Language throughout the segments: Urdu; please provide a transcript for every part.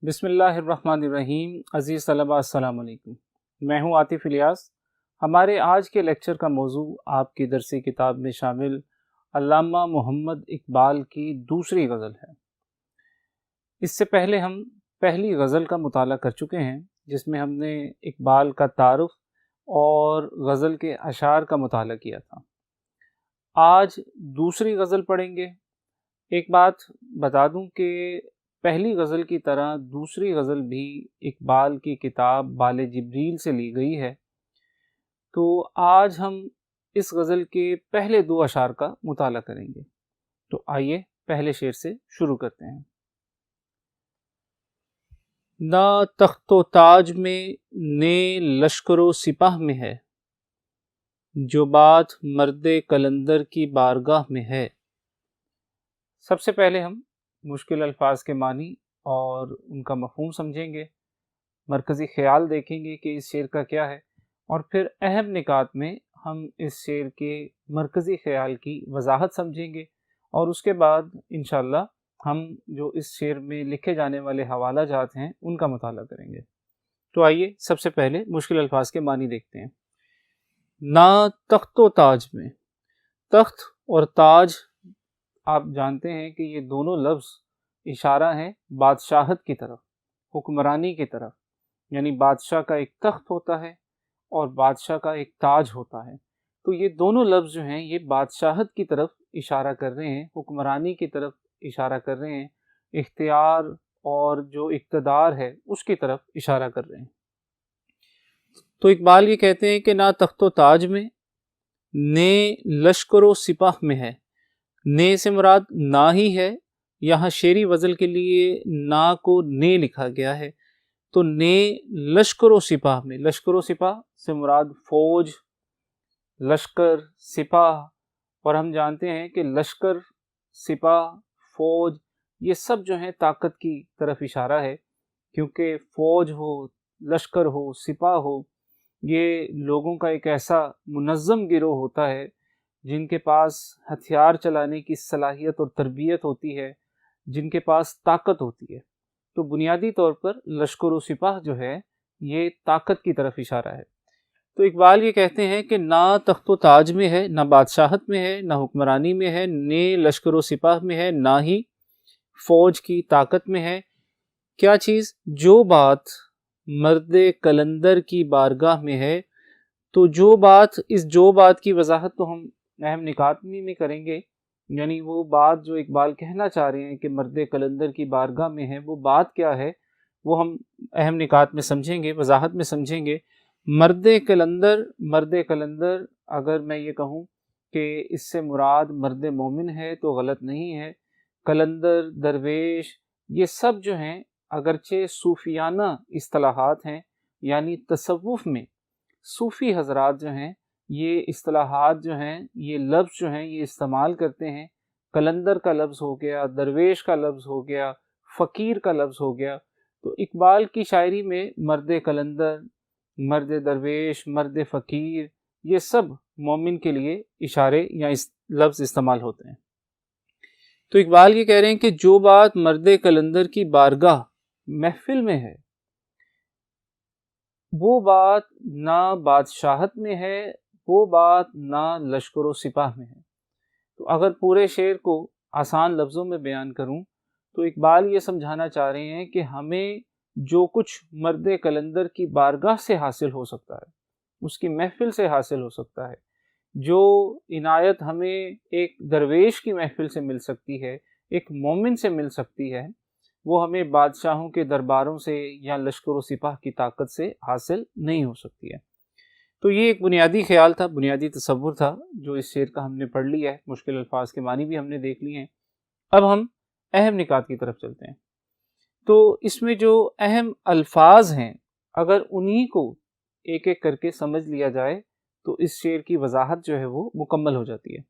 بسم اللہ الرحمن الرحیم۔ عزیز طلباء السلام علیکم، میں ہوں عاطف الیاس۔ ہمارے آج کے لیکچر کا موضوع آپ کی درسی کتاب میں شامل علامہ محمد اقبال کی دوسری غزل ہے۔ اس سے پہلے ہم پہلی غزل کا مطالعہ کر چکے ہیں، جس میں ہم نے اقبال کا تعارف اور غزل کے اشعار کا مطالعہ کیا تھا۔ آج دوسری غزل پڑھیں گے۔ ایک بات بتا دوں کہ پہلی غزل کی طرح دوسری غزل بھی اقبال کی کتاب بال جبریل سے لی گئی ہے، تو آج ہم اس غزل کے پہلے دو اشعار کا مطالعہ کریں گے۔ تو آئیے پہلے شعر سے شروع کرتے ہیں۔ نہ تخت و تاج میں نے لشکر و سپاہ میں ہے، جو بات مرد قلندر کی بارگاہ میں ہے۔ سب سے پہلے ہم مشکل الفاظ کے معنی اور ان کا مفہوم سمجھیں گے، مرکزی خیال دیکھیں گے کہ اس شعر کا کیا ہے، اور پھر اہم نکات میں ہم اس شعر کے مرکزی خیال کی وضاحت سمجھیں گے، اور اس کے بعد انشاءاللہ ہم جو اس شعر میں لکھے جانے والے حوالہ جات ہیں ان کا مطالعہ کریں گے۔ تو آئیے سب سے پہلے مشکل الفاظ کے معنی دیکھتے ہیں۔ نہ تخت و تاج میں، تخت اور تاج آپ جانتے ہیں کہ یہ دونوں لفظ اشارہ ہیں بادشاہت کی طرف، حکمرانی کی طرف، یعنی بادشاہ کا ایک تخت ہوتا ہے اور بادشاہ کا ایک تاج ہوتا ہے۔ تو یہ دونوں لفظ جو ہیں یہ بادشاہت کی طرف اشارہ کر رہے ہیں، حکمرانی کی طرف اشارہ کر رہے ہیں، اختیار اور جو اقتدار ہے اس کی طرف اشارہ کر رہے ہیں۔ تو اقبال یہ کہتے ہیں کہ نہ تخت و تاج میں، نے لشکر و سپاہ میں ہے۔ نے سے مراد نہ ہی ہے، یہاں شعری وزن کے لیے نا کو نے لکھا گیا ہے، تو نے لشکر و سپاہ میں، لشکر و سپاہ سے مراد فوج، لشکر، سپاہ، اور ہم جانتے ہیں کہ لشکر، سپاہ، فوج یہ سب جو ہیں طاقت کی طرف اشارہ ہے، کیونکہ فوج ہو، لشکر ہو، سپاہ ہو، یہ لوگوں کا ایک ایسا منظم گروہ ہوتا ہے جن کے پاس ہتھیار چلانے کی صلاحیت اور تربیت ہوتی ہے، جن کے پاس طاقت ہوتی ہے۔ تو بنیادی طور پر لشکر و سپاہ جو ہے یہ طاقت کی طرف اشارہ ہے۔ تو اقبال یہ کہتے ہیں کہ نہ تخت و تاج میں ہے، نہ بادشاہت میں ہے، نہ حکمرانی میں ہے، نہ لشکر و سپاہ میں ہے، نہ ہی فوج کی طاقت میں ہے۔ کیا چیز؟ جو بات مرد قلندر کی بارگاہ میں ہے۔ تو جو بات، اس جو بات کی وضاحت تو ہم اہم نکات میں کریں گے، یعنی وہ بات جو اقبال کہنا چاہ رہے ہیں کہ مرد قلندر کی بارگاہ میں ہے، وہ بات کیا ہے وہ ہم اہم نکات میں سمجھیں گے، وضاحت میں سمجھیں گے۔ مرد قلندر، مرد قلندر اگر میں یہ کہوں کہ اس سے مراد مرد مومن ہے تو غلط نہیں ہے۔ قلندر، درویش، یہ سب جو ہیں اگرچہ صوفیانہ اصطلاحات ہیں، یعنی تصوف میں صوفی حضرات جو ہیں یہ اصطلاحات جو ہیں، یہ لفظ جو ہیں یہ استعمال کرتے ہیں۔ قلندر کا لفظ ہو گیا، درویش کا لفظ ہو گیا، فقیر کا لفظ ہو گیا۔ تو اقبال کی شاعری میں مرد قلندر، مرد درویش، مرد فقیر یہ سب مومن کے لیے اشارے یا لفظ استعمال ہوتے ہیں۔ تو اقبال یہ کہہ رہے ہیں کہ جو بات مرد قلندر کی بارگاہ، محفل میں ہے، وہ بات نہ بادشاہت میں ہے، وہ بات نہ لشکر و سپاہ میں ہے۔ تو اگر پورے شعر کو آسان لفظوں میں بیان کروں تو اقبال یہ سمجھانا چاہ رہے ہیں کہ ہمیں جو کچھ مرد قلندر کی بارگاہ سے حاصل ہو سکتا ہے، اس کی محفل سے حاصل ہو سکتا ہے، جو عنایت ہمیں ایک درویش کی محفل سے مل سکتی ہے، ایک مومن سے مل سکتی ہے، وہ ہمیں بادشاہوں کے درباروں سے یا لشکر و سپاہ کی طاقت سے حاصل نہیں ہو سکتی ہے۔ تو یہ ایک بنیادی خیال تھا، بنیادی تصور تھا جو اس شعر کا ہم نے پڑھ لیا ہے، مشکل الفاظ کے معنی بھی ہم نے دیکھ لیے ہیں۔ اب ہم اہم نکات کی طرف چلتے ہیں۔ تو اس میں جو اہم الفاظ ہیں اگر انہی کو ایک ایک کر کے سمجھ لیا جائے تو اس شعر کی وضاحت جو ہے وہ مکمل ہو جاتی ہے۔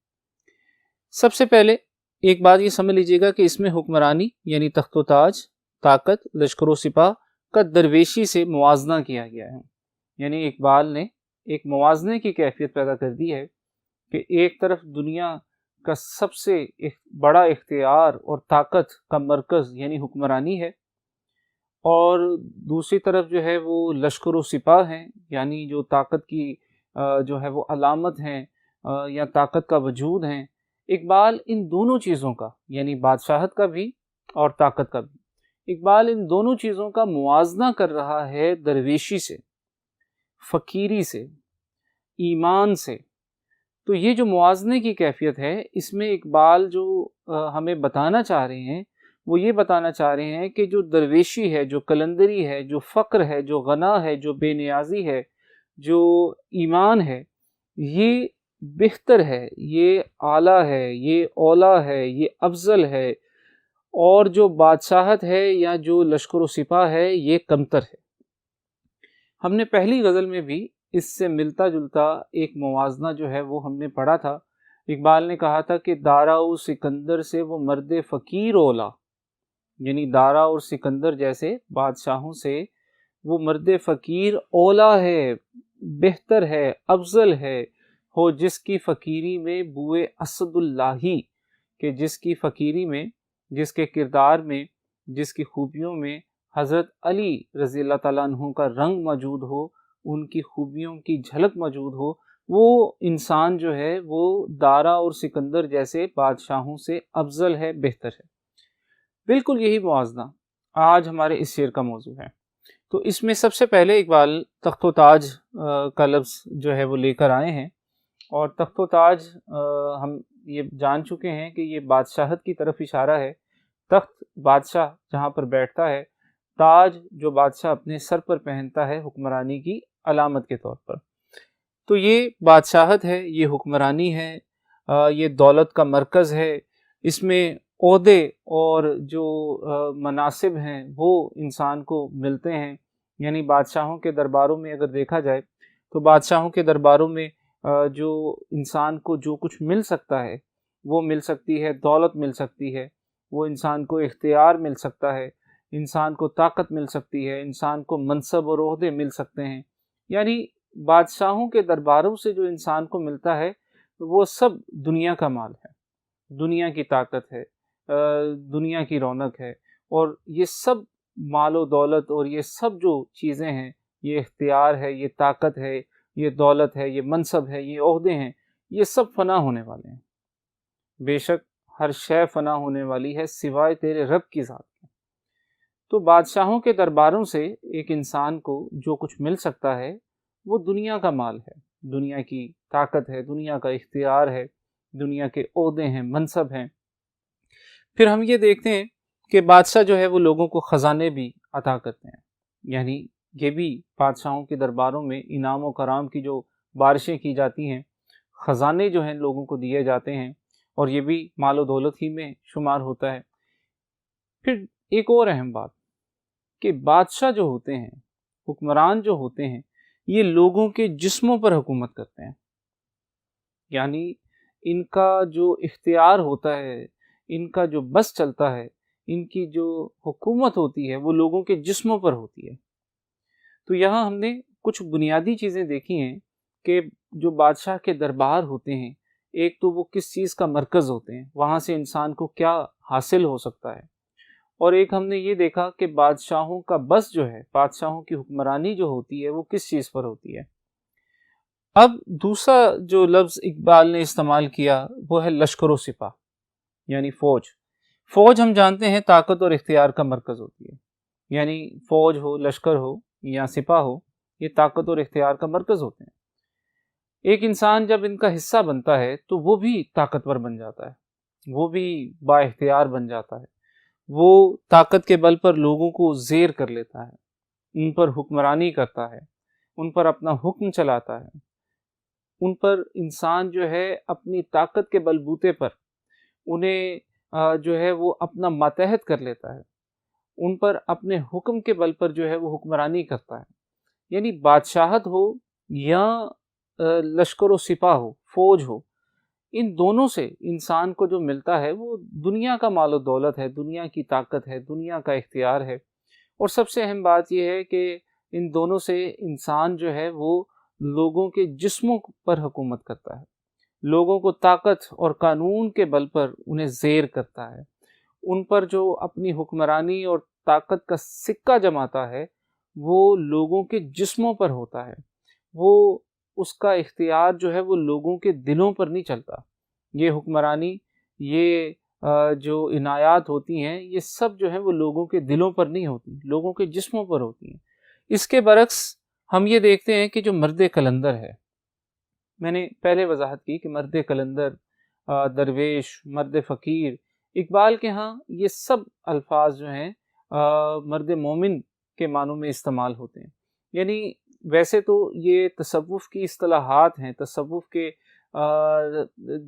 سب سے پہلے ایک بات یہ سمجھ لیجئے گا کہ اس میں حکمرانی یعنی تخت و تاج، طاقت، لشکر و سپاہ کا درویشی سے موازنہ کیا گیا ہے، یعنی اقبال نے ایک موازنے کی کیفیت پیدا کر دی ہے کہ ایک طرف دنیا کا سب سے بڑا اختیار اور طاقت کا مرکز یعنی حکمرانی ہے، اور دوسری طرف جو ہے وہ لشکر و سپاہ ہیں، یعنی جو طاقت کی جو ہے وہ علامت ہیں یا طاقت کا وجود ہیں۔ اقبال ان دونوں چیزوں کا، یعنی بادشاہت کا بھی اور طاقت کا بھی، اقبال ان دونوں چیزوں کا موازنہ کر رہا ہے درویشی سے، فقیری سے، ایمان سے۔ تو یہ جو موازنے کی کیفیت ہے، اس میں اقبال جو ہمیں بتانا چاہ رہے ہیں، وہ یہ بتانا چاہ رہے ہیں کہ جو درویشی ہے، جو قلندری ہے، جو فقر ہے، جو غنا ہے، جو بے نیازی ہے، جو ایمان ہے، یہ بہتر ہے، یہ اعلیٰ ہے، یہ اولیٰ ہے، یہ افضل ہے، اور جو بادشاہت ہے یا جو لشکر و سپاہ ہے یہ کمتر ہے۔ ہم نے پہلی غزل میں بھی اس سے ملتا جلتا ایک موازنہ جو ہے وہ ہم نے پڑھا تھا۔ اقبال نے کہا تھا کہ دارا و سکندر سے وہ مرد فقیر اولا، یعنی دارا اور سکندر جیسے بادشاہوں سے وہ مرد فقیر اولا ہے، بہتر ہے، افضل ہے، ہو جس کی فقیری میں بوئے اسد اللہی، کہ جس کی فقیری میں، جس کے کردار میں، جس کی خوبیوں میں حضرت علی رضی اللہ تعالیٰ عنہ کا رنگ موجود ہو، ان کی خوبیوں کی جھلک موجود ہو، وہ انسان جو ہے وہ دارا اور سکندر جیسے بادشاہوں سے افضل ہے، بہتر ہے۔ بالکل یہی موازنہ آج ہمارے اس شعر کا موضوع ہے۔ تو اس میں سب سے پہلے اقبال تخت و تاج کا لفظ جو ہے وہ لے کر آئے ہیں، اور تخت و تاج ہم یہ جان چکے ہیں کہ یہ بادشاہت کی طرف اشارہ ہے۔ تخت بادشاہ جہاں پر بیٹھتا ہے، تاج جو بادشاہ اپنے سر پر پہنتا ہے حکمرانی کی علامت کے طور پر۔ تو یہ بادشاہت ہے، یہ حکمرانی ہے، یہ دولت کا مرکز ہے۔ اس میں عہدے اور جو مناصب ہیں وہ انسان کو ملتے ہیں، یعنی بادشاہوں کے درباروں میں اگر دیکھا جائے تو بادشاہوں کے درباروں میں جو انسان کو جو کچھ مل سکتا ہے وہ مل سکتی ہے، دولت مل سکتی ہے، وہ انسان کو اختیار مل سکتا ہے، انسان کو طاقت مل سکتی ہے، انسان کو منصب اور عہدے مل سکتے ہیں۔ یعنی بادشاہوں کے درباروں سے جو انسان کو ملتا ہے وہ سب دنیا کا مال ہے، دنیا کی طاقت ہے، دنیا کی رونق ہے، اور یہ سب مال و دولت اور یہ سب جو چیزیں ہیں، یہ اختیار ہے، یہ طاقت ہے، یہ دولت ہے، یہ منصب ہے، یہ عہدے ہیں، یہ سب فنا ہونے والے ہیں۔ بے شک ہر شے فنا ہونے والی ہے سوائے تیرے رب کی ذات کے۔ تو بادشاہوں کے درباروں سے ایک انسان کو جو کچھ مل سکتا ہے وہ دنیا کا مال ہے، دنیا کی طاقت ہے، دنیا کا اختیار ہے، دنیا کے عہدے ہیں، منصب ہیں۔ پھر ہم یہ دیکھتے ہیں کہ بادشاہ جو ہے وہ لوگوں کو خزانے بھی عطا کرتے ہیں، یعنی یہ بھی بادشاہوں کے درباروں میں انعام و کرام کی جو بارشیں کی جاتی ہیں، خزانے جو ہیں لوگوں کو دیے جاتے ہیں، اور یہ بھی مال و دولت ہی میں شمار ہوتا ہے۔ پھر ایک اور اہم بات کہ بادشاہ جو ہوتے ہیں، حکمران جو ہوتے ہیں، یہ لوگوں کے جسموں پر حکومت کرتے ہیں، یعنی ان کا جو اختیار ہوتا ہے، ان کا جو بس چلتا ہے، ان کی جو حکومت ہوتی ہے وہ لوگوں کے جسموں پر ہوتی ہے۔ تو یہاں ہم نے کچھ بنیادی چیزیں دیکھی ہیں کہ جو بادشاہ کے دربار ہوتے ہیں، ایک تو وہ کس چیز کا مرکز ہوتے ہیں، وہاں سے انسان کو کیا حاصل ہو سکتا ہے، اور ایک ہم نے یہ دیکھا کہ بادشاہوں کا بس جو ہے، بادشاہوں کی حکمرانی جو ہوتی ہے وہ کس چیز پر ہوتی ہے۔ اب دوسرا جو لفظ اقبال نے استعمال کیا وہ ہے لشکر و سپاہ، یعنی فوج۔ فوج ہم جانتے ہیں طاقت اور اختیار کا مرکز ہوتی ہے، یعنی فوج ہو، لشکر ہو یا سپاہ ہو، یہ طاقت اور اختیار کا مرکز ہوتے ہیں۔ ایک انسان جب ان کا حصہ بنتا ہے تو وہ بھی طاقتور بن جاتا ہے، وہ بھی با اختیار بن جاتا ہے، وہ طاقت کے بل پر لوگوں کو زیر کر لیتا ہے، ان پر حکمرانی کرتا ہے، ان پر اپنا حکم چلاتا ہے، ان پر انسان جو ہے اپنی طاقت کے بلبوتے پر انہیں جو ہے وہ اپنا ماتحت کر لیتا ہے، ان پر اپنے حکم کے بل پر جو ہے وہ حکمرانی کرتا ہے۔ یعنی بادشاہت ہو یا لشکر و سپاہ ہو، فوج ہو، ان دونوں سے انسان کو جو ملتا ہے وہ دنیا کا مال و دولت ہے، دنیا کی طاقت ہے، دنیا کا اختیار ہے۔ اور سب سے اہم بات یہ ہے کہ ان دونوں سے انسان جو ہے وہ لوگوں کے جسموں پر حکومت کرتا ہے، لوگوں کو طاقت اور قانون کے بل پر انہیں زیر کرتا ہے، ان پر جو اپنی حکمرانی اور طاقت کا سکہ جماتا ہے وہ لوگوں کے جسموں پر ہوتا ہے، وہ اس کا اختیار جو ہے وہ لوگوں کے دلوں پر نہیں چلتا۔ یہ حکمرانی، یہ جو عنایات ہوتی ہیں، یہ سب جو ہیں وہ لوگوں کے دلوں پر نہیں ہوتی، لوگوں کے جسموں پر ہوتی ہیں۔ اس کے برعکس ہم یہ دیکھتے ہیں کہ جو مرد قلندر ہے، میں نے پہلے وضاحت کی کہ مرد قلندر، درویش، مرد فقیر، اقبال کے ہاں یہ سب الفاظ جو ہیں مرد مومن کے معنوں میں استعمال ہوتے ہیں۔ یعنی ویسے تو یہ تصوف کی اصطلاحات ہیں، تصوف کے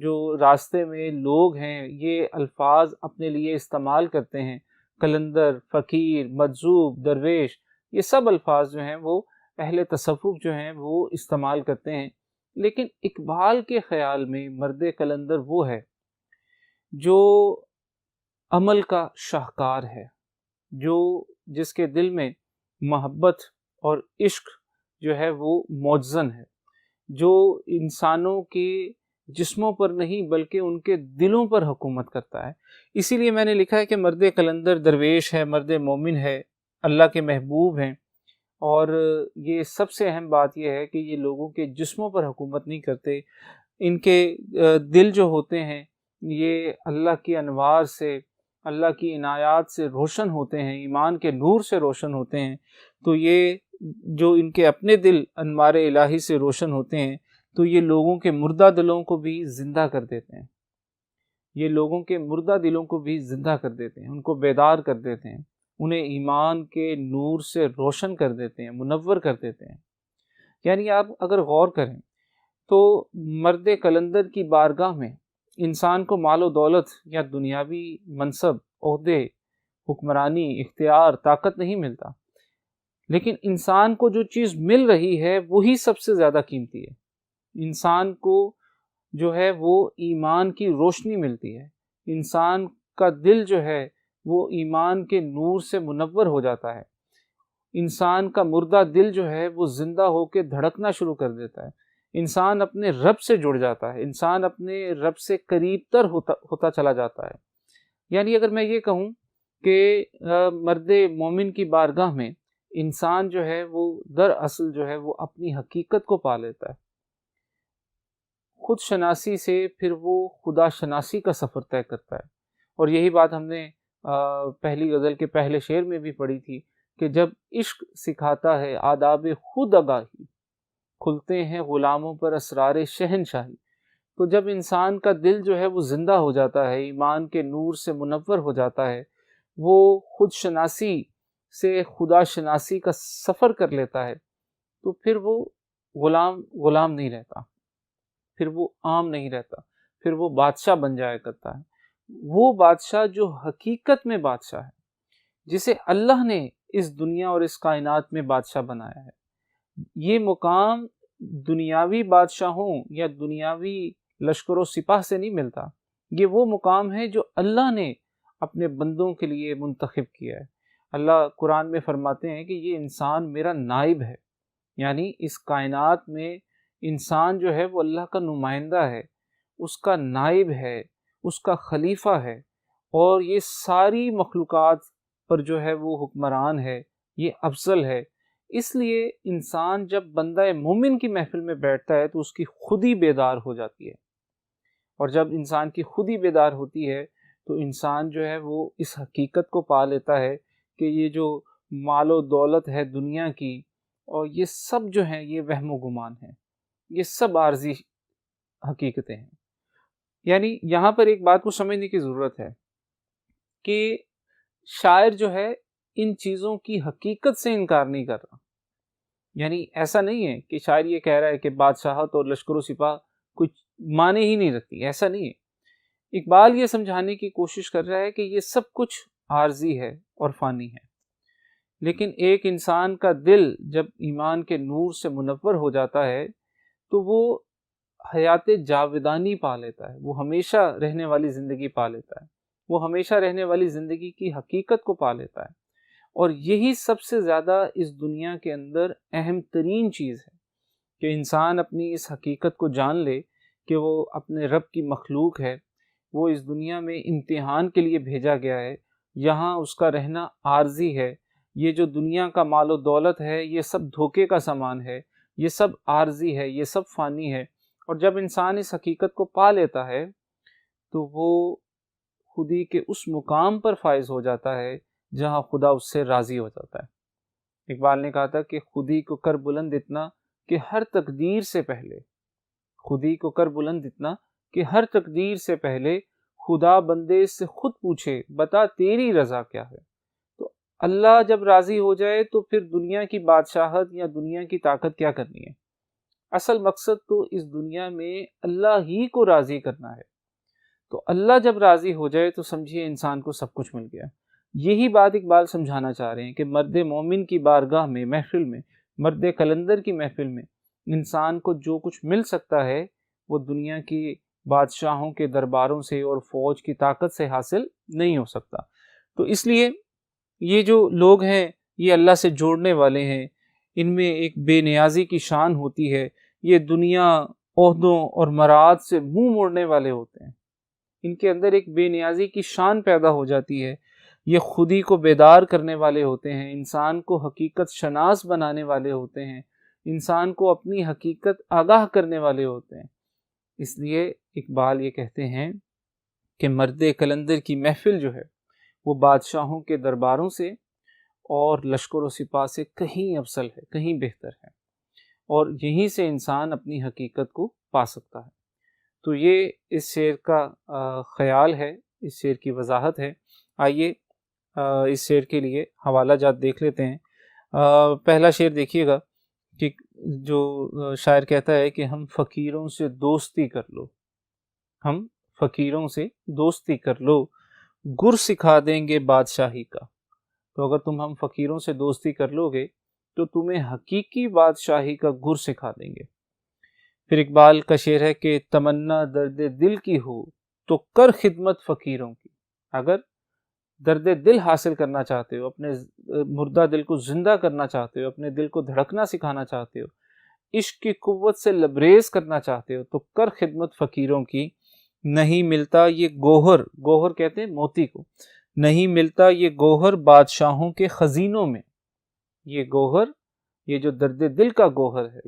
جو راستے میں لوگ ہیں یہ الفاظ اپنے لیے استعمال کرتے ہیں، قلندر، فقیر، مجذوب، درویش، یہ سب الفاظ جو ہیں وہ اہل تصوف جو ہیں وہ استعمال کرتے ہیں۔ لیکن اقبال کے خیال میں مرد قلندر وہ ہے جو عمل کا شاہکار ہے، جس کے دل میں محبت اور عشق جو ہے وہ موجزن ہے، جو انسانوں کے جسموں پر نہیں بلکہ ان کے دلوں پر حکومت کرتا ہے۔ اسی لیے میں نے لکھا ہے کہ مرد قلندر درویش ہے، مرد مومن ہے، اللہ کے محبوب ہیں، اور یہ سب سے اہم بات یہ ہے کہ یہ لوگوں کے جسموں پر حکومت نہیں کرتے، ان کے دل جو ہوتے ہیں یہ اللہ کی انوار سے، اللہ کی عنایات سے روشن ہوتے ہیں، ایمان کے نور سے روشن ہوتے ہیں۔ تو یہ جو ان کے اپنے دل انوار الہی سے روشن ہوتے ہیں تو یہ لوگوں کے مردہ دلوں کو بھی زندہ کر دیتے ہیں، یہ لوگوں کے مردہ دلوں کو بھی زندہ کر دیتے ہیں، ان کو بیدار کر دیتے ہیں، انہیں ایمان کے نور سے روشن کر دیتے ہیں، منور کر دیتے ہیں۔ یعنی آپ اگر غور کریں تو مرد قلندر کی بارگاہ میں انسان کو مال و دولت یا دنیاوی منصب، عہدے، حکمرانی، اختیار، طاقت نہیں ملتا، لیکن انسان کو جو چیز مل رہی ہے وہی سب سے زیادہ قیمتی ہے۔ انسان کو جو ہے وہ ایمان کی روشنی ملتی ہے، انسان کا دل جو ہے وہ ایمان کے نور سے منور ہو جاتا ہے، انسان کا مردہ دل جو ہے وہ زندہ ہو کے دھڑکنا شروع کر دیتا ہے، انسان اپنے رب سے جڑ جاتا ہے، انسان اپنے رب سے قریب تر ہوتا چلا جاتا ہے۔ یعنی اگر میں یہ کہوں کہ مرد مومن کی بارگاہ میں انسان جو ہے وہ دراصل جو ہے وہ اپنی حقیقت کو پا لیتا ہے، خود شناسی سے پھر وہ خدا شناسی کا سفر طے کرتا ہے۔ اور یہی بات ہم نے پہلی غزل کے پہلے شعر میں بھی پڑھی تھی کہ جب عشق سکھاتا ہے آداب خود آگاہی، کھلتے ہیں غلاموں پر اسرار شہنشاہی۔ تو جب انسان کا دل جو ہے وہ زندہ ہو جاتا ہے، ایمان کے نور سے منور ہو جاتا ہے، وہ خود شناسی سے خدا شناسی کا سفر کر لیتا ہے، تو پھر وہ غلام نہیں رہتا، پھر وہ عام نہیں رہتا، پھر وہ بادشاہ بن جایا کرتا ہے۔ وہ بادشاہ جو حقیقت میں بادشاہ ہے، جسے اللہ نے اس دنیا اور اس کائنات میں بادشاہ بنایا ہے۔ یہ مقام دنیاوی بادشاہوں یا دنیاوی لشکر و سپاہ سے نہیں ملتا، یہ وہ مقام ہے جو اللہ نے اپنے بندوں کے لیے منتخب کیا ہے۔ اللہ قرآن میں فرماتے ہیں کہ یہ انسان میرا نائب ہے، یعنی اس کائنات میں انسان جو ہے وہ اللہ کا نمائندہ ہے، اس کا نائب ہے، اس کا خلیفہ ہے، اور یہ ساری مخلوقات پر جو ہے وہ حکمران ہے، یہ افضل ہے۔ اس لیے انسان جب بندہ مومن کی محفل میں بیٹھتا ہے تو اس کی خودی بیدار ہو جاتی ہے، اور جب انسان کی خودی بیدار ہوتی ہے تو انسان جو ہے وہ اس حقیقت کو پا لیتا ہے کہ یہ جو مال و دولت ہے دنیا کی، اور یہ سب جو ہیں یہ وہم و گمان ہیں، یہ سب عارضی حقیقتیں ہیں۔ یعنی یہاں پر ایک بات کو سمجھنے کی ضرورت ہے کہ شاعر جو ہے ان چیزوں کی حقیقت سے انکار نہیں کر رہا۔ یعنی ایسا نہیں ہے کہ شاعر یہ کہہ رہا ہے کہ بادشاہت اور لشکر و سپاہ کچھ معنی ہی نہیں رکھتی، ایسا نہیں ہے۔ اقبال یہ سمجھانے کی کوشش کر رہا ہے کہ یہ سب کچھ عارضی ہے اور فانی ہے، لیکن ایک انسان کا دل جب ایمان کے نور سے منور ہو جاتا ہے تو وہ حیات جاودانی پا لیتا ہے، وہ ہمیشہ رہنے والی زندگی پا لیتا ہے، وہ ہمیشہ رہنے والی زندگی کی حقیقت کو پا لیتا ہے۔ اور یہی سب سے زیادہ اس دنیا کے اندر اہم ترین چیز ہے کہ انسان اپنی اس حقیقت کو جان لے کہ وہ اپنے رب کی مخلوق ہے، وہ اس دنیا میں امتحان کے لیے بھیجا گیا ہے، یہاں اس کا رہنا عارضی ہے، یہ جو دنیا کا مال و دولت ہے یہ سب دھوکے کا سامان ہے، یہ سب عارضی ہے، یہ سب فانی ہے۔ اور جب انسان اس حقیقت کو پا لیتا ہے تو وہ خودی کے اس مقام پر فائز ہو جاتا ہے جہاں خدا اس سے راضی ہو جاتا ہے۔ اقبال نے کہا تھا کہ خودی کو کر بلند اتنا کہ ہر تقدیر سے پہلے، خودی کو کر بلند اتنا کہ ہر تقدیر سے پہلے خدا بندے سے خود پوچھے بتا تیری رضا کیا ہے۔ تو اللہ جب راضی ہو جائے تو پھر دنیا کی بادشاہت یا دنیا کی طاقت کیا کرنی ہے؟ اصل مقصد تو اس دنیا میں اللہ ہی کو راضی کرنا ہے۔ تو اللہ جب راضی ہو جائے تو سمجھیے انسان کو سب کچھ مل گیا۔ یہی بات اقبال سمجھانا چاہ رہے ہیں کہ مرد مومن کی بارگاہ میں، محفل میں، مرد کلندر کی محفل میں انسان کو جو کچھ مل سکتا ہے وہ دنیا کی بادشاہوں کے درباروں سے اور فوج کی طاقت سے حاصل نہیں ہو سکتا۔ تو اس لیے یہ جو لوگ ہیں یہ اللہ سے جوڑنے والے ہیں، ان میں ایک بے نیازی کی شان ہوتی ہے، یہ دنیا، عہدوں اور مراد سے منہ موڑنے والے ہوتے ہیں، ان کے اندر ایک بے نیازی کی شان پیدا ہو جاتی ہے، یہ خودی کو بیدار کرنے والے ہوتے ہیں، انسان کو حقیقت شناس بنانے والے ہوتے ہیں، انسان کو اپنی حقیقت آگاہ کرنے والے ہوتے ہیں۔ اس لیے اقبال یہ کہتے ہیں کہ مرد کلندر کی محفل جو ہے وہ بادشاہوں کے درباروں سے اور لشکر و سپاہ سے کہیں افضل ہے، کہیں بہتر ہے، اور یہیں سے انسان اپنی حقیقت کو پا سکتا ہے۔ تو یہ اس شعر کا خیال ہے، اس شعر کی وضاحت ہے۔ آئیے اس شعر کے لیے حوالہ جات دیکھ لیتے ہیں۔ پہلا شعر دیکھیے گا کہ جو شاعر کہتا ہے کہ ہم فقیروں سے دوستی کر لو، ہم فقیروں سے دوستی کر لو، گر سکھا دیں گے بادشاہی کا۔ تو اگر تم ہم فقیروں سے دوستی کر لو گے تو تمہیں حقیقی بادشاہی کا گر سکھا دیں گے۔ پھر اقبال کا شعر ہے کہ تمنا درد دل کی ہو تو کر خدمت فقیروں کی۔ اگر درد دل حاصل کرنا چاہتے ہو، اپنے مردہ دل کو زندہ کرنا چاہتے ہو، اپنے دل کو دھڑکنا سکھانا چاہتے ہو، عشق کی قوت سے لبریز کرنا چاہتے ہو تو کر خدمت فقیروں کی۔ نہیں ملتا یہ گوہر، گوہر کہتے ہیں موتی کو، نہیں ملتا یہ گوہر بادشاہوں کے خزینوں میں۔ یہ گوہر، یہ جو درد دل کا گوہر ہے،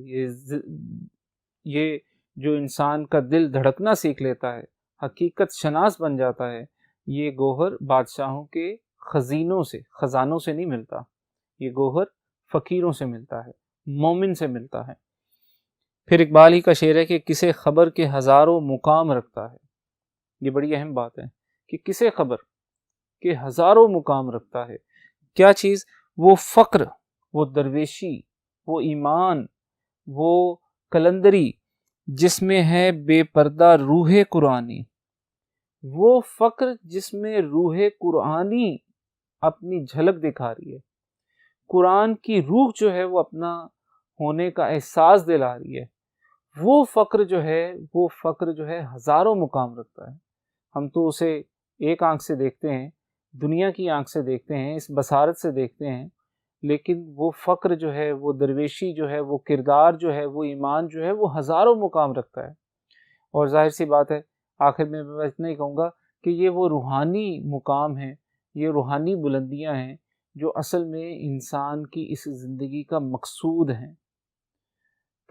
یہ جو انسان کا دل دھڑکنا سیکھ لیتا ہے، حقیقت شناس بن جاتا ہے، یہ گوہر بادشاہوں کے خزینوں سے، خزانوں سے نہیں ملتا، یہ گوہر فقیروں سے ملتا ہے، مومن سے ملتا ہے۔ پھر اقبال ہی کا شعر ہے کہ کسے خبر کے ہزاروں مقام رکھتا ہے۔ یہ بڑی اہم بات ہے کہ کسے خبر کہ ہزاروں مقام رکھتا ہے۔ کیا چیز؟ وہ فقر، وہ درویشی، وہ ایمان، وہ کلندری جس میں ہے بے پردہ روح قرآنی، وہ فقر جس میں روح قرآنی اپنی جھلک دکھا رہی ہے، قرآن کی روح جو ہے وہ اپنا ہونے کا احساس دلا رہی ہے، وہ فقر جو ہے ہزاروں مقام رکھتا ہے۔ ہم تو اسے ایک آنکھ سے دیکھتے ہیں، دنیا کی آنکھ سے دیکھتے ہیں، اس بصارت سے دیکھتے ہیں، لیکن وہ فقر جو ہے، وہ درویشی جو ہے، وہ کردار جو ہے، وہ ایمان جو ہے، وہ ہزاروں مقام رکھتا ہے۔ اور ظاہر سی بات ہے، آخر میں اتنا ہی کہوں گا کہ یہ وہ روحانی مقام ہیں، یہ روحانی بلندیاں ہیں جو اصل میں انسان کی اس زندگی کا مقصود ہیں۔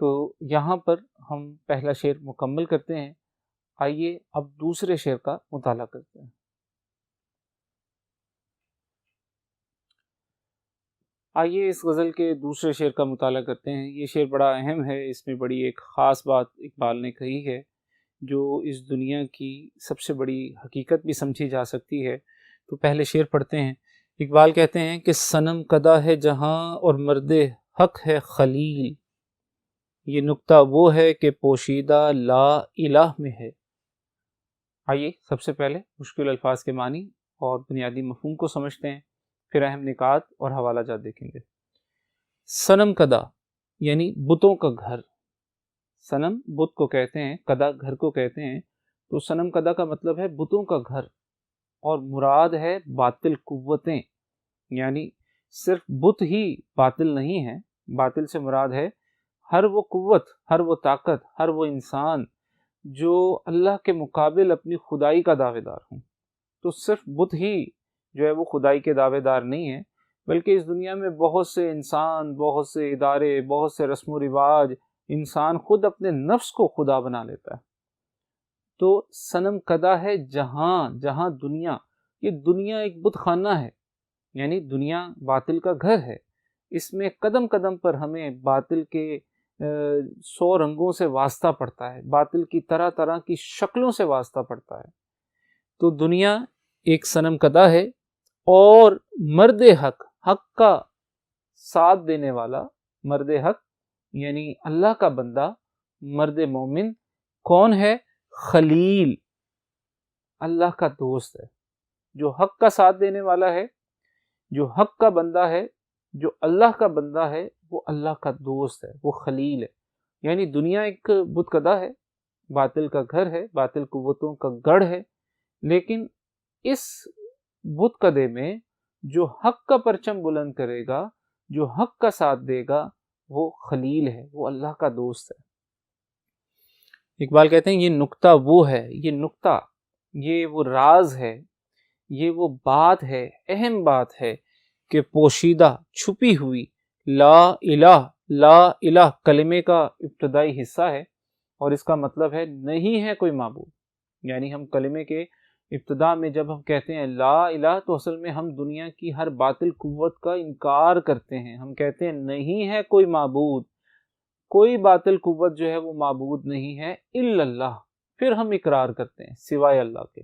تو یہاں پر ہم پہلا شعر مکمل کرتے ہیں، آئیے اب دوسرے شعر کا مطالعہ کرتے ہیں۔ آئیے اس غزل کے دوسرے شعر کا مطالعہ کرتے ہیں۔ یہ شعر بڑا اہم ہے، اس میں بڑی ایک خاص بات اقبال نے کہی ہے جو اس دنیا کی سب سے بڑی حقیقت بھی سمجھی جا سکتی ہے۔ تو پہلے شعر پڑھتے ہیں۔ اقبال کہتے ہیں کہ صنم کدا ہے جہاں اور مرد حق ہے خلیل، یہ نکتہ وہ ہے کہ پوشیدہ لا الہ میں ہے۔ آئیے سب سے پہلے مشکل الفاظ کے معنی اور بنیادی مفہوم کو سمجھتے ہیں، پھر اہم نکات اور حوالہ جات دیکھیں گے۔ صنم کدا یعنی بتوں کا گھر، صنم بت کو کہتے ہیں، کدا گھر کو کہتے ہیں، تو صنم کدا کا مطلب ہے بتوں کا گھر، اور مراد ہے باطل قوتیں، یعنی صرف بت ہی باطل نہیں ہے، باطل سے مراد ہے ہر وہ قوت، ہر وہ طاقت، ہر وہ انسان جو اللہ کے مقابل اپنی خدائی کا دعوے دار ہوں۔ تو صرف بت ہی جو ہے وہ خدائی کے دعوے دار نہیں ہیں، بلکہ اس دنیا میں بہت سے انسان، بہت سے ادارے، بہت سے رسم و رواج، انسان خود اپنے نفس کو خدا بنا لیتا ہے۔ تو صنم کدہ ہے جہاں دنیا، یہ دنیا ایک بت خانہ ہے، یعنی دنیا باطل کا گھر ہے۔ اس میں قدم قدم پر ہمیں باطل کے 100 رنگوں سے واسطہ پڑتا ہے، باطل کی طرح طرح کی شکلوں سے واسطہ پڑتا ہے۔ تو دنیا ایک صنم کدہ ہے، اور مرد حق کا ساتھ دینے والا، مرد حق یعنی اللہ کا بندہ، مرد مومن کون ہے؟ خلیل، اللہ کا دوست ہے، جو حق کا ساتھ دینے والا ہے، جو حق کا بندہ ہے، جو اللہ کا بندہ ہے، وہ اللہ کا دوست ہے، وہ خلیل ہے۔ یعنی دنیا ایک بت کدہ ہے، باطل کا گھر ہے، باطل قوتوں کا گڑھ ہے، لیکن اس بت کدے میں جو حق کا پرچم بلند کرے گا، جو حق کا ساتھ دے گا، وہ خلیل ہے، وہ اللہ کا دوست ہے۔ اقبال کہتے ہیں یہ نکتہ وہ ہے، یہ نکتہ، یہ وہ راز ہے، یہ وہ بات ہے، اہم بات ہے کہ پوشیدہ چھپی ہوئی لا الہ، لا الہ کلمے کا ابتدائی حصہ ہے، اور اس کا مطلب ہے نہیں ہے کوئی معبود۔ یعنی ہم کلمے کے ابتدا میں جب ہم کہتے ہیں لا الہ، تو اصل میں ہم دنیا کی ہر باطل قوت کا انکار کرتے ہیں۔ ہم کہتے ہیں نہیں ہے کوئی معبود، کوئی باطل قوت جو ہے وہ معبود نہیں ہے الا اللہ، پھر ہم اقرار کرتے ہیں سوائے اللہ کے۔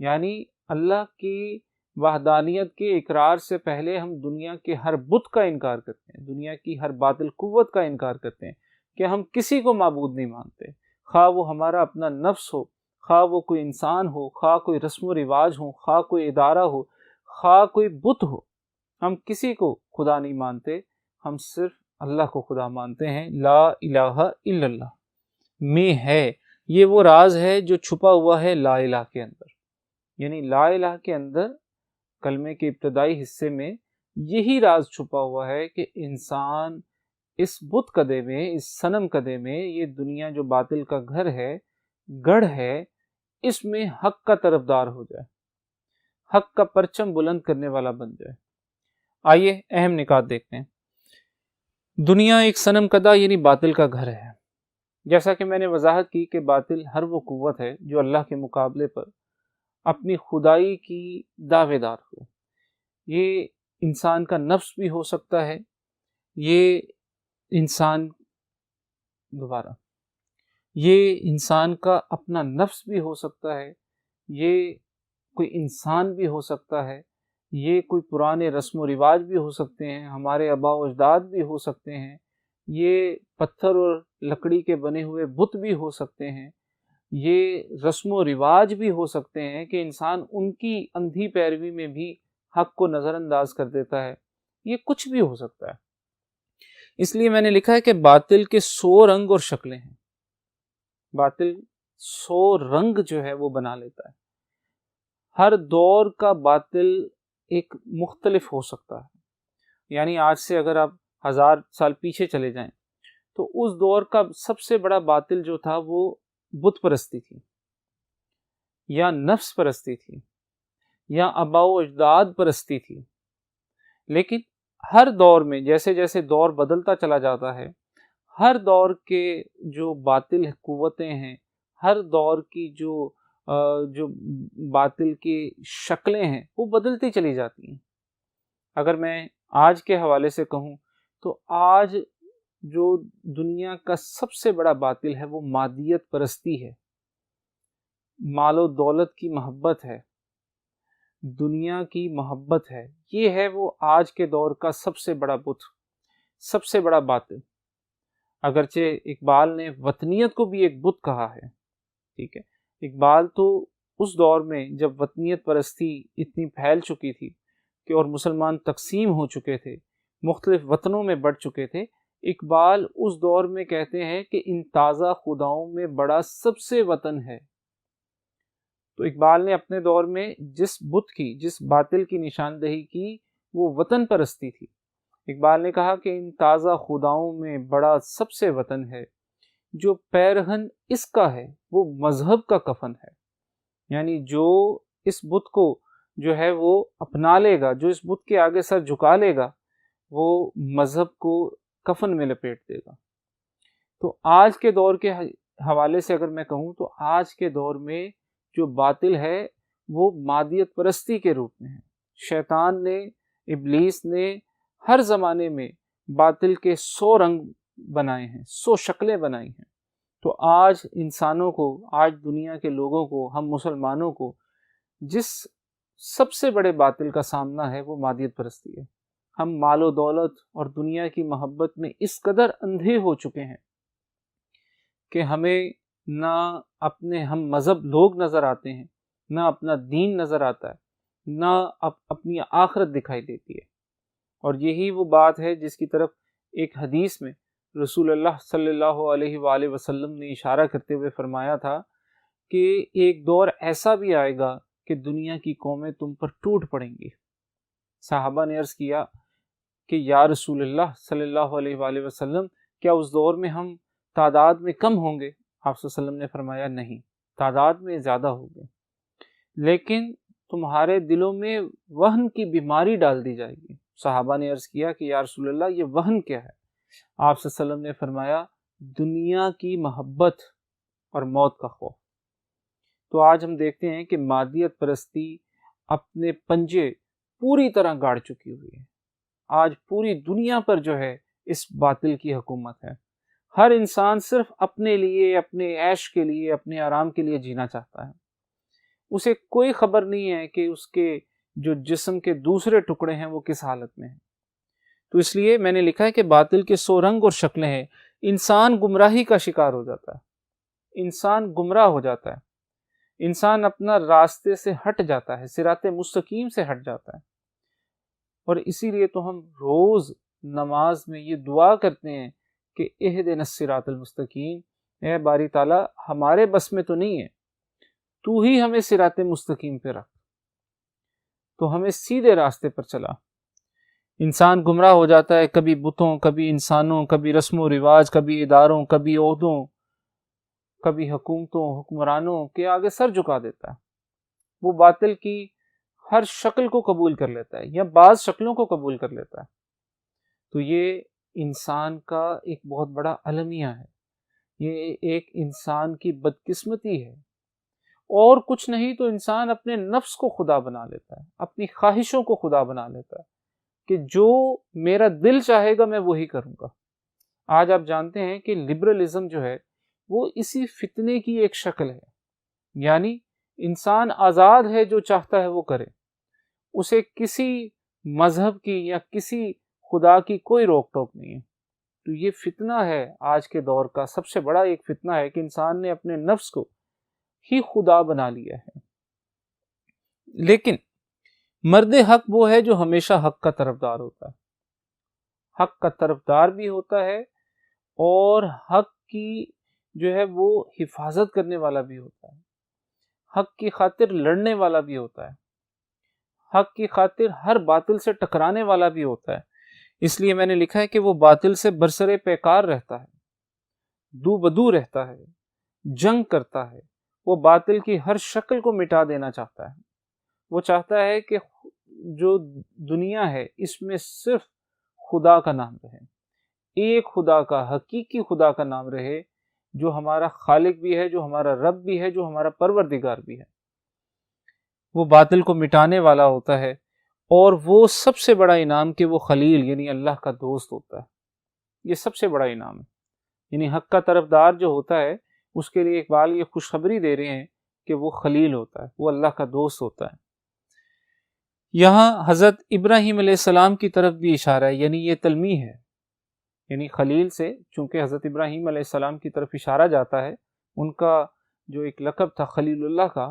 یعنی اللہ کی وحدانیت کے اقرار سے پہلے ہم دنیا کے ہر بت کا انکار کرتے ہیں، دنیا کی ہر باطل قوت کا انکار کرتے ہیں، کہ ہم کسی کو معبود نہیں مانتے، خواہ وہ ہمارا اپنا نفس ہو، خواہ وہ کوئی انسان ہو، خواہ کوئی رسم و رواج ہو، خواہ کوئی ادارہ ہو، خواہ کوئی بت ہو، ہم کسی کو خدا نہیں مانتے، ہم صرف اللہ کو خدا مانتے ہیں۔ لا الہ الا اللہ میں ہے، یہ وہ راز ہے جو چھپا ہوا ہے لا الہ کے اندر۔ یعنی لا الہ کے اندر، کلمے کے ابتدائی حصے میں یہی راز چھپا ہوا ہے کہ انسان اس بت کدے میں، اس صنم کدے میں، یہ دنیا جو باطل کا گھر ہے، گڑھ ہے، اس میں حق کا طرفدار ہو جائے، حق کا پرچم بلند کرنے والا بن جائے۔ آئیے اہم نکات دیکھتے ہیں۔ دنیا ایک صنم کدہ یعنی باطل کا گھر ہے۔ جیسا کہ میں نے وضاحت کی کہ باطل ہر وہ قوت ہے جو اللہ کے مقابلے پر اپنی خدائی کی دعوے دار ہو۔ یہ انسان کا نفس بھی ہو سکتا ہے، یہ انسان کا اپنا نفس بھی ہو سکتا ہے، یہ کوئی انسان بھی ہو سکتا ہے، یہ کوئی پرانے رسم و رواج بھی ہو سکتے ہیں، ہمارے آباء و اجداد بھی ہو سکتے ہیں، یہ پتھر اور لکڑی کے بنے ہوئے بت بھی ہو سکتے ہیں، یہ رسم و رواج بھی ہو سکتے ہیں کہ انسان ان کی اندھی پیروی میں بھی حق کو نظر انداز کر دیتا ہے، یہ کچھ بھی ہو سکتا ہے۔ اس لیے میں نے لکھا ہے کہ باطل کے 100 رنگ اور شکلیں ہیں، باطل 100 رنگ جو ہے وہ بنا لیتا ہے۔ ہر دور کا باطل ایک مختلف ہو سکتا ہے۔ یعنی آج سے اگر آپ 1000 سال پیچھے چلے جائیں تو اس دور کا سب سے بڑا باطل جو تھا وہ بت پرستی تھی، یا نفس پرستی تھی، یا آباء و اجداد پرستی تھی۔ لیکن ہر دور میں جیسے جیسے دور بدلتا چلا جاتا ہے، ہر دور کے جو باطل قوتیں ہیں، ہر دور کی جو باطل کی شکلیں ہیں، وہ بدلتی چلی جاتی ہیں۔ اگر میں آج کے حوالے سے کہوں تو آج جو دنیا کا سب سے بڑا باطل ہے وہ مادیت پرستی ہے، مال و دولت کی محبت ہے، دنیا کی محبت ہے۔ یہ ہے وہ آج کے دور کا سب سے بڑا بت، سب سے بڑا باطل۔ اگرچہ اقبال نے وطنیت کو بھی ایک بت کہا ہے، ٹھیک ہے۔ اقبال تو اس دور میں جب وطنیت پرستی اتنی پھیل چکی تھی کہ اور مسلمان تقسیم ہو چکے تھے، مختلف وطنوں میں بڑھ چکے تھے، اقبال اس دور میں کہتے ہیں کہ ان تازہ خداؤں میں بڑا سب سے وطن ہے۔ تو اقبال نے اپنے دور میں جس بت کی، جس باطل کی نشاندہی کی، وہ وطن پرستی تھی۔ اقبال نے کہا کہ ان تازہ خداؤں میں بڑا سب سے وطن ہے، جو پیرہن اس کا ہے وہ مذہب کا کفن ہے۔ یعنی جو اس بت کو جو ہے وہ اپنا لے گا، جو اس بت کے آگے سر جھکا لے گا، وہ مذہب کو کفن میں لپیٹ دے گا۔ تو آج کے دور کے حوالے سے اگر میں کہوں تو آج کے دور میں جو باطل ہے وہ مادیت پرستی کے روپ میں ہے۔ شیطان نے، ابلیس نے ہر زمانے میں باطل کے 100 رنگ بنائے ہیں، 100 شکلیں بنائی ہیں۔ تو آج انسانوں کو، آج دنیا کے لوگوں کو، ہم مسلمانوں کو جس سب سے بڑے باطل کا سامنا ہے وہ مادیت پرستی ہے۔ ہم مال و دولت اور دنیا کی محبت میں اس قدر اندھے ہو چکے ہیں کہ ہمیں نہ اپنے ہم مذہب لوگ نظر آتے ہیں، نہ اپنا دین نظر آتا ہے، نہ اپنی آخرت دکھائی دیتی ہے۔ اور یہی وہ بات ہے جس کی طرف ایک حدیث میں رسول اللہ صلی اللہ علیہ وآلہ وسلم نے اشارہ کرتے ہوئے فرمایا تھا کہ ایک دور ایسا بھی آئے گا کہ دنیا کی قومیں تم پر ٹوٹ پڑیں گی۔ صحابہ نے عرض کیا کہ یا رسول اللہ صلی اللہ علیہ وآلہ وسلم، کیا اس دور میں ہم تعداد میں کم ہوں گے؟ آپ صلی اللہ علیہ وسلم نے فرمایا نہیں، تعداد میں زیادہ ہوگے، لیکن تمہارے دلوں میں وہن کی بیماری ڈال دی جائے گی۔ صحابہ نے عرض کیا کہ یا رسول اللہ یہ وہن کیا ہے؟ آپ صلی اللہ علیہ وسلم نے فرمایا دنیا کی محبت اور موت کا خوف۔ تو آج ہم دیکھتے ہیں کہ مادیت پرستی اپنے پنجے پوری طرح گاڑ چکی ہوئی ہے۔ آج پوری دنیا پر جو ہے اس باطل کی حکومت ہے۔ ہر انسان صرف اپنے لیے، اپنے عیش کے لیے، اپنے آرام کے لیے جینا چاہتا ہے۔ اسے کوئی خبر نہیں ہے کہ اس کے جو جسم کے دوسرے ٹکڑے ہیں وہ کس حالت میں ہیں۔ تو اس لیے میں نے لکھا ہے کہ باطل کے 100 رنگ اور شکلیں ہیں۔ انسان گمراہی کا شکار ہو جاتا ہے، انسان گمراہ ہو جاتا ہے، انسان اپنا راستے سے ہٹ جاتا ہے، صراط مستقیم سے ہٹ جاتا ہے۔ اور اسی لیے تو ہم روز نماز میں یہ دعا کرتے ہیں کہ اہدنا الصراط المستقیم، اے باری تعالیٰ ہمارے بس میں تو نہیں ہے، تو ہی ہمیں صراط مستقیم پہ رکھ، تو ہمیں سیدھے راستے پر چلا۔ انسان گمراہ ہو جاتا ہے، کبھی بتوں، کبھی انسانوں، کبھی رسم و رواج، کبھی اداروں، کبھی عہدوں، کبھی حکومتوں، حکمرانوں کے آگے سر جھکا دیتا ہے۔ وہ باطل کی ہر شکل کو قبول کر لیتا ہے یا بعض شکلوں کو قبول کر لیتا ہے۔ تو یہ انسان کا ایک بہت بڑا المیہ ہے، یہ ایک انسان کی بدقسمتی ہے۔ اور کچھ نہیں تو انسان اپنے نفس کو خدا بنا لیتا ہے، اپنی خواہشوں کو خدا بنا لیتا ہے کہ جو میرا دل چاہے گا میں وہی کروں گا۔ آج آپ جانتے ہیں کہ لبرلزم جو ہے وہ اسی فتنے کی ایک شکل ہے، یعنی انسان آزاد ہے، جو چاہتا ہے وہ کرے، اسے کسی مذہب کی یا کسی خدا کی کوئی روک ٹوک نہیں ہے۔ تو یہ فتنہ ہے آج کے دور کا، سب سے بڑا ایک فتنہ ہے کہ انسان نے اپنے نفس کو ہی خدا بنا لیا ہے۔ لیکن مرد حق وہ ہے جو ہمیشہ حق کا طرفدار ہوتا ہے، حق کا طرفدار بھی ہوتا ہے اور حق کی جو ہے وہ حفاظت کرنے والا بھی ہوتا ہے، حق کی خاطر لڑنے والا بھی ہوتا ہے، حق کی خاطر ہر باطل سے ٹکرانے والا بھی ہوتا ہے۔ اس لیے میں نے لکھا ہے کہ وہ باطل سے برسر پیکار رہتا ہے، دو بدو رہتا ہے، جنگ کرتا ہے، وہ باطل کی ہر شکل کو مٹا دینا چاہتا ہے۔ وہ چاہتا ہے کہ جو دنیا ہے اس میں صرف خدا کا نام رہے، ایک خدا کا، حقیقی خدا کا نام رہے، جو ہمارا خالق بھی ہے، جو ہمارا رب بھی ہے، جو ہمارا پروردگار بھی ہے۔ وہ باطل کو مٹانے والا ہوتا ہے، اور وہ سب سے بڑا انعام کہ وہ خلیل یعنی اللہ کا دوست ہوتا ہے۔ یہ سب سے بڑا انعام ہے، یعنی حق کا طرفدار جو ہوتا ہے اس کے لیے اقبال یہ خوشخبری دے رہے ہیں کہ وہ خلیل ہوتا ہے، وہ اللہ کا دوست ہوتا ہے۔ یہاں حضرت ابراہیم علیہ السلام کی طرف بھی اشارہ ہے، یعنی یہ تلمیح ہے، یعنی خلیل سے چونکہ حضرت ابراہیم علیہ السلام کی طرف اشارہ جاتا ہے، ان کا جو ایک لقب تھا خلیل اللہ کا،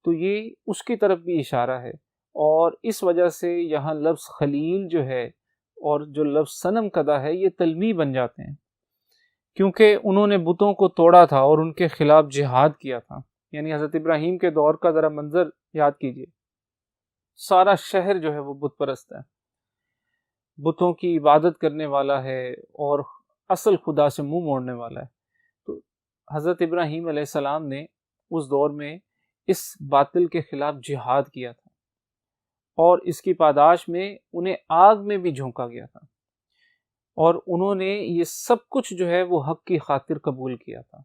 تو یہ اس کی طرف بھی اشارہ ہے۔ اور اس وجہ سے یہاں لفظ خلیل جو ہے اور جو لفظ صنم کدہ ہے یہ تلمیح بن جاتے ہیں، کیونکہ انہوں نے بتوں کو توڑا تھا اور ان کے خلاف جہاد کیا تھا۔ یعنی حضرت ابراہیم کے دور کا ذرا منظر یاد کیجئے، سارا شہر جو ہے وہ بت پرست ہے، بتوں کی عبادت کرنے والا ہے اور اصل خدا سے منہ موڑنے والا ہے۔ تو حضرت ابراہیم علیہ السلام نے اس دور میں اس باطل کے خلاف جہاد کیا تھا، اور اس کی پاداش میں انہیں آگ میں بھی جھونکا گیا تھا، اور انہوں نے یہ سب کچھ جو ہے وہ حق کی خاطر قبول کیا تھا،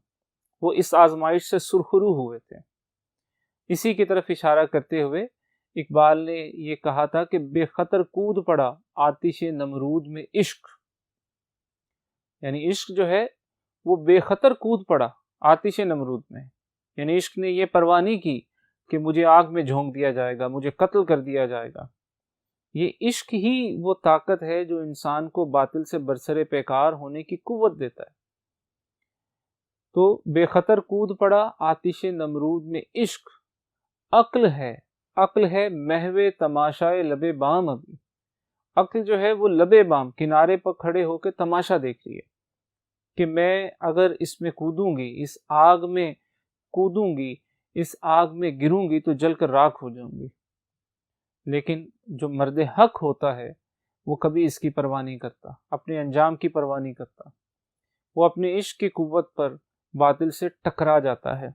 وہ اس آزمائش سے سرخرو ہوئے تھے۔ اسی کی طرف اشارہ کرتے ہوئے اقبال نے یہ کہا تھا کہ بے خطر کود پڑا آتش نمرود میں عشق، یعنی عشق جو ہے وہ بے خطر کود پڑا آتش نمرود میں، یعنی عشق نے یہ پرواہ نہیں کی کہ مجھے آگ میں جھونک دیا جائے گا، مجھے قتل کر دیا جائے گا۔ یہ عشق ہی وہ طاقت ہے جو انسان کو باطل سے برسر پیکار ہونے کی قوت دیتا ہے۔ تو بے خطر کود پڑا آتش نمرود میں عشق، عقل ہے محو تماشائے لب بام، ابھی عقل جو ہے وہ لب بام کنارے پر کھڑے ہو کے تماشا دیکھ رہی ہے کہ میں اگر اس میں کودوں گی، اس آگ میں کودوں گی، اس آگ میں گروں گی تو جل کر راکھ ہو جاؤں گی۔ لیکن جو مرد حق ہوتا ہے وہ کبھی اس کی پرواہ نہیں کرتا، اپنے انجام کی پرواہ نہیں کرتا، وہ اپنے عشق کی قوت پر باطل سے ٹکرا جاتا ہے۔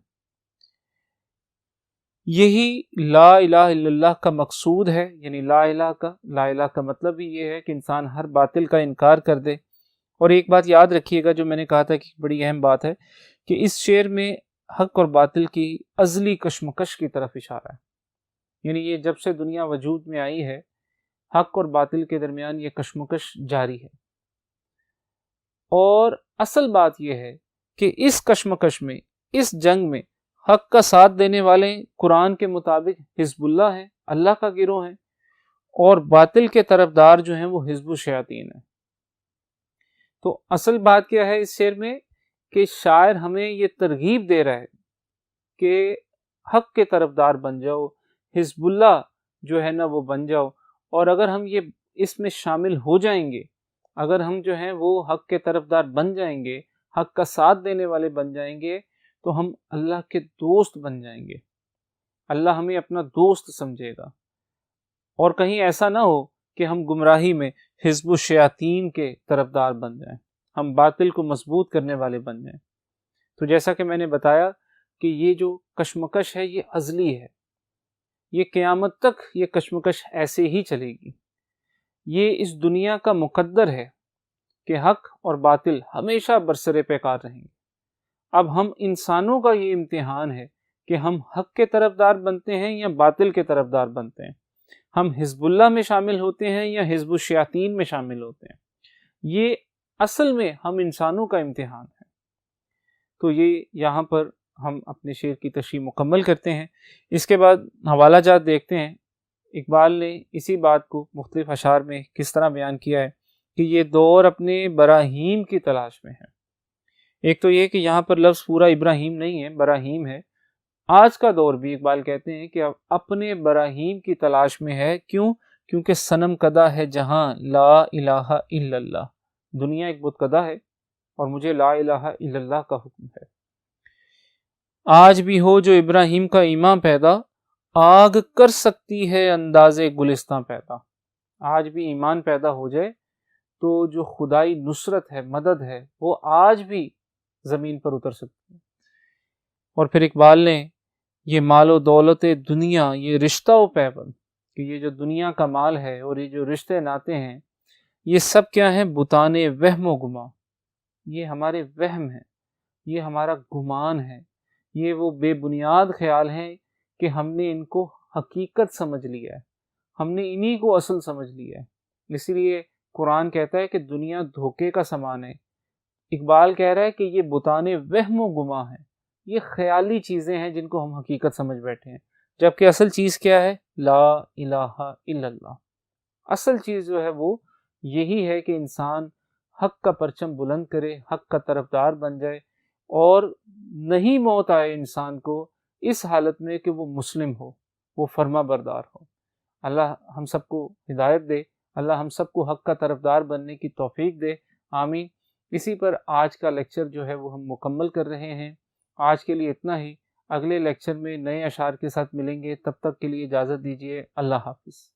یہی لا الہ الا اللہ کا مقصود ہے، یعنی لا الہ کا مطلب ہی یہ ہے کہ انسان ہر باطل کا انکار کر دے۔ اور ایک بات یاد رکھیے گا جو میں نے کہا تھا کہ بڑی اہم بات ہے، کہ اس شعر میں حق اور باطل کی ازلی کشمکش کی طرف اشارہ ہے، یعنی یہ جب سے دنیا وجود میں آئی ہے حق اور باطل کے درمیان یہ کشمکش جاری ہے، اور اصل بات یہ ہے کہ اس کشمکش میں، اس جنگ میں حق کا ساتھ دینے والے قرآن کے مطابق حزب اللہ ہیں، اللہ کا گروہ ہیں، اور باطل کے طرفدار جو ہیں وہ حزب الشیاطین ہیں۔ تو اصل بات کیا ہے اس شعر میں کہ شاعر ہمیں یہ ترغیب دے رہا ہے کہ حق کے طرفدار بن جاؤ، حزب اللہ جو ہے نا وہ بن جاؤ، اور اگر ہم یہ اس میں شامل ہو جائیں گے، اگر ہم جو ہیں وہ حق کے طرفدار بن جائیں گے، حق کا ساتھ دینے والے بن جائیں گے، تو ہم اللہ کے دوست بن جائیں گے، اللہ ہمیں اپنا دوست سمجھے گا، اور کہیں ایسا نہ ہو کہ ہم گمراہی میں حزب الشیاطین کے طرفدار بن جائیں، ہم باطل کو مضبوط کرنے والے بن جائیں۔ تو جیسا کہ میں نے بتایا کہ یہ جو کشمکش ہے یہ ازلی ہے، یہ قیامت تک یہ کشمکش ایسے ہی چلے گی، یہ اس دنیا کا مقدر ہے کہ حق اور باطل ہمیشہ برسر پیکار رہیں گے۔ اب ہم انسانوں کا یہ امتحان ہے کہ ہم حق کے طرفدار بنتے ہیں یا باطل کے طرفدار بنتے ہیں، ہم حزب اللہ میں شامل ہوتے ہیں یا حزب الشیاطین میں شامل ہوتے ہیں۔ یہ اصل میں ہم انسانوں کا امتحان ہے۔ تو یہ یہاں پر ہم اپنے شعر کی تشریح مکمل کرتے ہیں۔ اس کے بعد حوالہ جات دیکھتے ہیں، اقبال نے اسی بات کو مختلف اشعار میں کس طرح بیان کیا ہے کہ یہ دور اپنے براہیم کی تلاش میں ہے۔ ایک تو یہ کہ یہاں پر لفظ پورا ابراہیم نہیں ہے، براہیم ہے۔ آج کا دور بھی اقبال کہتے ہیں کہ اپنے براہیم کی تلاش میں ہے۔ کیوں؟ کیونکہ صنم کدہ ہے جہاں لا الہ الا اللہ، دنیا ایک بت کدہ ہے اور مجھے لا الہ الا اللہ کا حکم ہے۔ آج بھی ہو جو ابراہیم کا ایمان پیدا، آگ کر سکتی ہے انداز گلستان پیدا۔ آج بھی ایمان پیدا ہو جائے تو جو خدائی نصرت ہے، مدد ہے، وہ آج بھی زمین پر اتر سکتی ہے۔ اور پھر اقبال نے یہ مال و دولت دنیا، یہ رشتہ و پیوند، کہ یہ جو دنیا کا مال ہے اور یہ جو رشتے ناتے ہیں، یہ سب کیا ہیں؟ بتان وہم و گمان، یہ ہمارے وہم ہیں، یہ ہمارا گمان ہے، یہ وہ بے بنیاد خیال ہیں کہ ہم نے ان کو حقیقت سمجھ لیا ہے، ہم نے انہی کو اصل سمجھ لیا ہے۔ اسی لیے قرآن کہتا ہے کہ دنیا دھوکے کا سامان ہے۔ اقبال کہہ رہا ہے کہ یہ بتان وہم و گمان ہے، یہ خیالی چیزیں ہیں جن کو ہم حقیقت سمجھ بیٹھے ہیں، جبکہ اصل چیز کیا ہے؟ لا الہ الا اللہ۔ اصل چیز جو ہے وہ یہی ہے کہ انسان حق کا پرچم بلند کرے، حق کا طرفدار بن جائے، اور نہیں موت آئے انسان کو اس حالت میں کہ وہ مسلم ہو، وہ فرما بردار ہو۔ اللہ ہم سب کو ہدایت دے، اللہ ہم سب کو حق کا طرفدار بننے کی توفیق دے، آمین۔ اسی پر آج کا لیکچر جو ہے وہ ہم مکمل کر رہے ہیں۔ آج کے لیے اتنا ہی، اگلے لیکچر میں نئے اشعار کے ساتھ ملیں گے، تب تک کے لیے اجازت دیجیے، اللہ حافظ۔